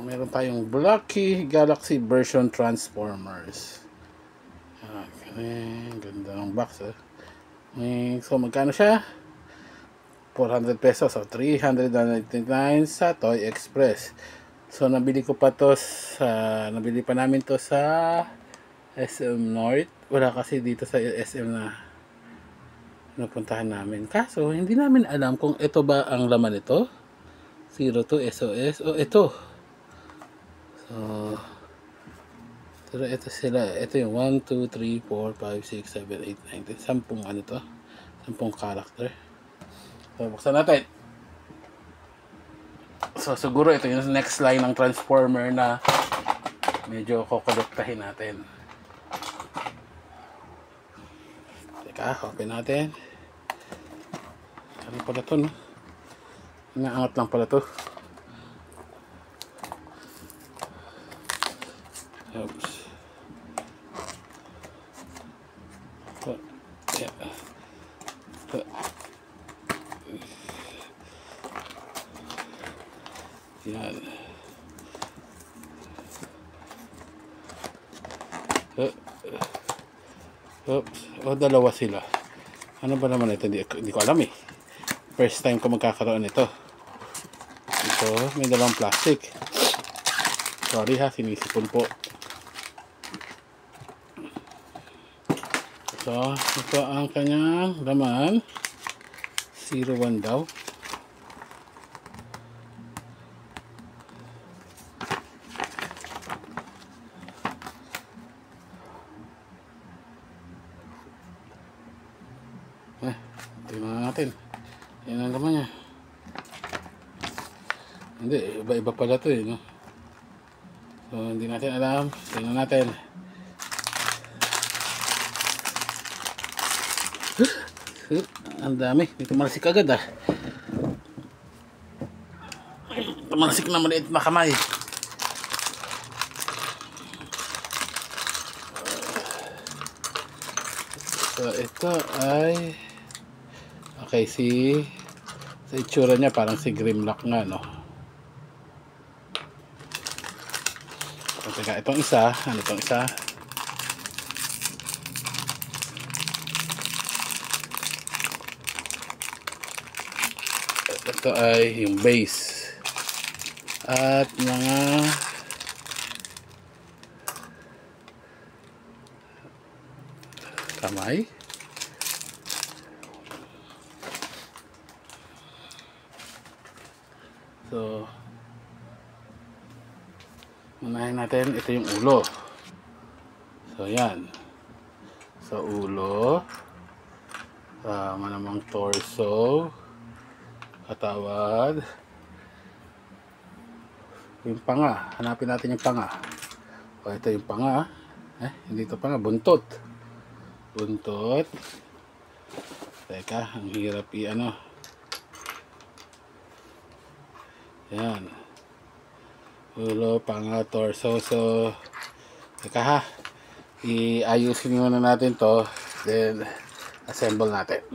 Meron tayong Blocky Galaxy version Transformers. Okay, ganda ng box So magkano siya? 400 pesos. So 399 sa Toy Express. So nabili pa namin to sa SM North. Wala kasi dito sa SM na napuntahan namin. Kaso hindi namin alam kung ito ba ang laman nito. 02 SOS o ito. So pero ito sila. Ito yung 1, 2, 3, 4, 5, 6, 7, 8, 9, 10. 10 ano to? 10 character. So buksan natin. So siguro ito yung next line ng Transformer na medyo kokolektahin natin. Teka, open natin. Ano pala to, no? Inaangat lang pala to. Oops. Yeah. Yan. Oops. O, dalawa sila. Ano ba naman ito? Hindi ko alam eh. First time ko magkakaroon nito. Ito, may dalawang plastic. Sorry ha, sinisipon po. So, ito ang kanyang laman. 01 daw. Tingnan natin. Yan ang laman niya. Hindi, iba-iba pala to eh, no? So, hindi natin alam. Tingnan natin. Ang dami. May tumalasik agad ah. Tumalasik na maliit na kamay. So, ito ay okay, sa itsura niya parang si Grimlock nga, no? So, teka, itong isa, ano itong isa? Ito ay yung base at mga kamay. So unahin natin, ito yung ulo. So yan, sa ulo, manamang torso, katawan, yung panga. Hanapin natin yung panga. O ito yung panga. Hindi ito panga, buntot. Buntot. Teka, ang hirap i-ano. Yan. Ulo, panga, torso. So, teka ha. I-ayusin muna natin to. Then, assemble natin.